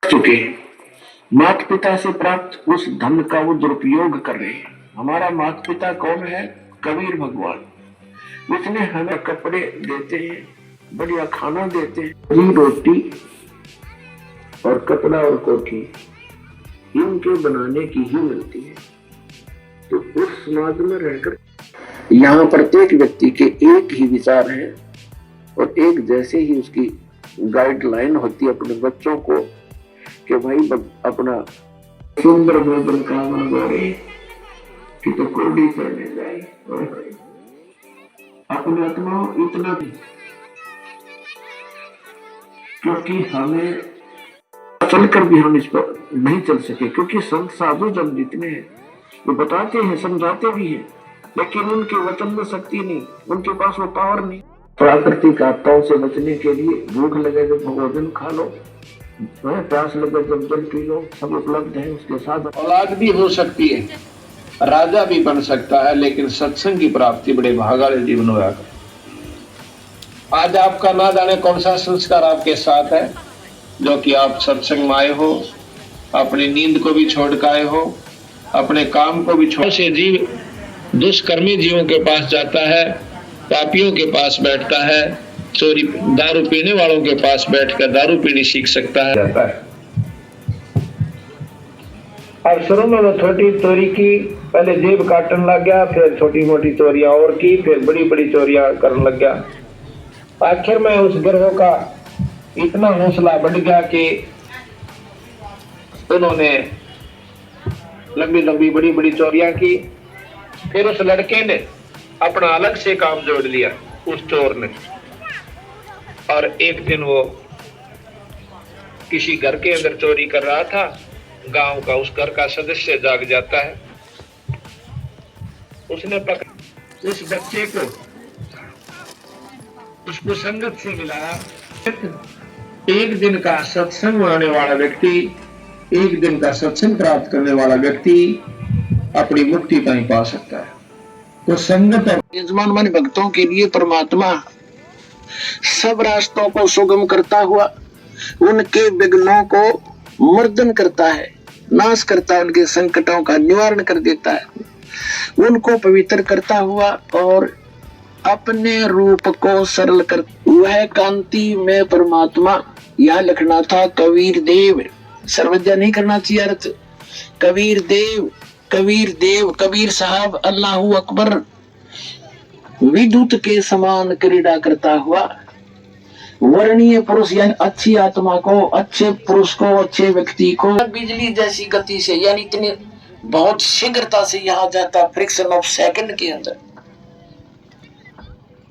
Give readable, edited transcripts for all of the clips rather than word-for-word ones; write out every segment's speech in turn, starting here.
चुके हैं। माता पिता से प्राप्त उस धन का वो दुरुपयोग कर रहे हैं। हमारा माता पिता कौन है? कबीर भगवान। उसने हमें कपड़े देते हैं, बढ़िया खाना देते हैं, रोटी और कपड़ा और कोठी इनके बनाने की ही मिलती है। तो उस समाज में रहकर यहाँ प्रत्येक व्यक्ति के एक ही विचार है और एक जैसे ही उसकी गाइडलाइन होती है अपने बच्चों को कि भाई अपना सुंदर भोजन का बनवाए कि तो कोडी करने जाए। अपने आत्मा इतना भी, क्योंकि हमें चलकर भी हम इस पर नहीं चल सके, क्योंकि संत साधु जन जितने हैं वो बताते हैं, समझाते भी हैं, लेकिन उनके वचन में शक्ति नहीं, उनके पास वो पावर नहीं। प्राकृतिक आपदाओं से बचने के लिए भूख लगे जब भोजन खा लो, प्यास लगे जब जल पी लो, सब उपलब्ध है। उसके साथ औलाद भी हो सकती है, राजा भी बन सकता है, लेकिन सत्संग की प्राप्ति बड़े भाग वाले जीवन होगा। आज आपका ना जाने कौन सा संस्कार आपके साथ है, जो कि आप सत्संग में आए हो, अपनी नींद को भी छोड़ कर आए हो, अपने काम को भी छोड़ से जीव दुष्कर्मी जीवों के पास जाता है, पापियों के पास बैठता है, चोरी दारू पीने वालों के पास बैठकर दारू पीनी सीख सकता है। अब शुरू में वो छोटी चोरी की, पहले जेब काटने लग गया, फिर छोटी मोटी चोरियां और की, फिर बड़ी बड़ी चोरियां करने लग गया। आखिर में उस गिरोह का इतना हौसला बढ़ गया कि उन्होंने लंबी लंबी बड़ी बड़ी चोरियां की। फिर उस लड़के ने अपना अलग से काम जोड़ लिया, उस चोर ने। और एक दिन वो किसी घर के अंदर चोरी कर रहा था, गांव का उस घर का सदस्य जाग जाता है। उसने पकड़ उस बच्चे को उसको संगत से मिलाया। एक दिन का सत्संग होने वाला व्यक्ति, एक दिन का सत्संग प्राप्त करने वाला व्यक्ति अपनी मुक्ति कहीं पा सकता है। तो संगत यजमान मन भक्तों के लिए परमात्मा सब रास्तों को सुगम करता हुआ उनके विघ्नों को मर्दन करता है, नाश करता है, उनके संकटों का निवारण कर देता है, उनको पवित्र करता हुआ और अपने रूप को सरल कर। वह कांति में परमात्मा यहाँ लिखना था कबीर देव, सर्वज्ञा नहीं करना चाहिए अर्थ। कबीर देव, कबीर देव, कबीर साहब अल्लाहू अकबर विद्युत के समान क्रीड़ा करता हुआ वर्णीय पुरुष यानी अच्छी आत्मा को, अच्छे पुरुष को, अच्छे व्यक्ति को बिजली जैसी गति से यानी इतनी बहुत शीघ्रता से यहाँ जाता, फ्रिक्शन ऑफ सेकंड के अंदर।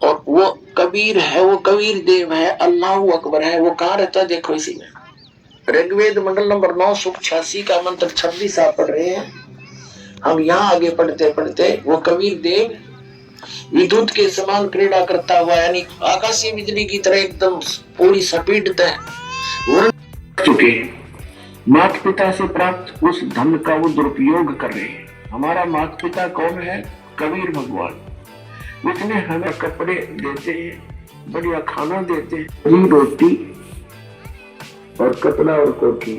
और वो कबीर है, वो कबीर देव है, अल्लाहू अकबर है। वो कहाँ रहता है? देखो इसी में ऋग्वेद मंडल नंबर 9 सूक्त 86 का मंत्र 26 आप पढ़ रहे हैं। हम यहाँ आगे पढ़ते पढ़ते वो कबीर देव विद्युत के समान क्रीड़ा करता हुआ यानी आकाशीय बिजली की तरह एकदम पूरी स्पीड तय चुके हैं। माता पिता से प्राप्त उस धन का वो दुरुपयोग कर रहे हैं। हमारा माता पिता कौन है? कबीर भगवान। उसने हमें कपड़े देते हैं, बढ़िया खाना देते हैं, रोटी और कपड़ा और कोठी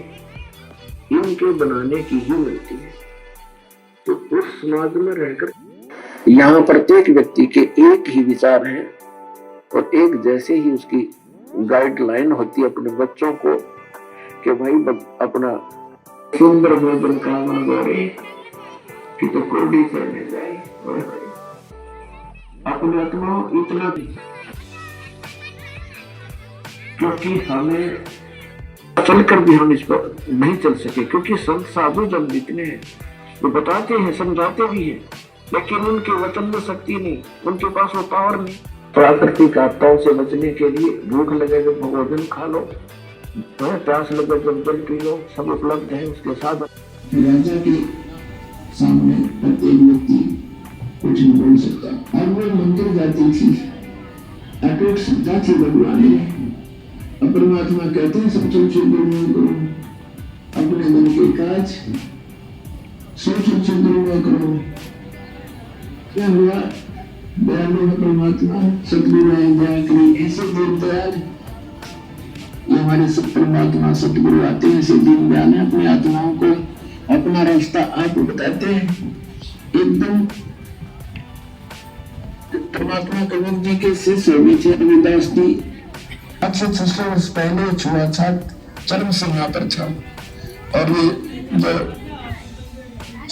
इनके बनाने की ही मिलती है। तो उस समाज में रहकर यहाँ प्रत्येक व्यक्ति के एक ही विचार है और एक जैसे ही उसकी गाइडलाइन होती है अपने बच्चों को कि भाई अपना सुंदर भोजन का बनवाए कि तो कोडी करने जाए। अपने आत्मा इतना भी, क्योंकि हमें चलकर भी हम इस पर नहीं चल सके, क्योंकि संत साधु जन जितने हैं वो बताते हैं, समझाते भी हैं, लेकिन उनके वचन में शक्ति नहीं, उनके पास वो पावर नहीं। प्राकृतिक आपदाओं से बचने के लिए भूख लगे जब भोजन खा लो, प्यास लगे जब जल पी लो, सब उपलब्ध है। उसके साथ राजा के सामने प्रत्येक व्यक्ति कुछ नहीं बोल सकता। अब वो मंदिर जाती थी, अटूट श्रद्धा थी भगवान में। परमात्मा कहते हैं सब चल करो, अपने मन के काज सोच करो। क्या हुआ? दयालु है परमात्मा, सतगुरु दया करी। ऐसे देवता हमारे सब परमात्मा सतगुरु आते हैं, ऐसे दीनदयाल हैं, अपनी आत्माओं को अपना रास्ता आप बताते हैं। एकदम परमात्मा कबीर जी के शिष्य भी थे रविदास जी। आज से 600 वर्ष पहले छुआछात चरम सीमा पर था, और ये जो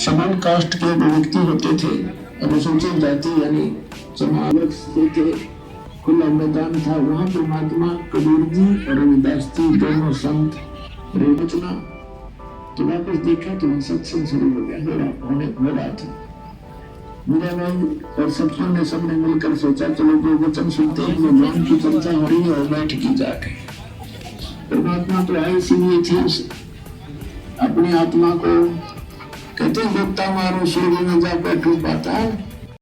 समान कास्ट के व्यक्ति होते थे, अनुसूचित जाति यानी समाज थे, खुला मैदान था, वहां परमात्मा कबीर जी और रविदास जी दोनों संत रचना। तो वापस देखा तो सत्संग शुरू हो गया, हो रहा था। मेरा भाई और सत्संग ने सबने मिलकर सोचा चलो जो वचन सुनते हैं भगवान की चर्चा हो रही है और बैठ की जाके। परमात्मा तो आए इसीलिए थे, अपनी आत्मा को कहते हैं गोप्ता मारो सूर्य में जा बैठो पाता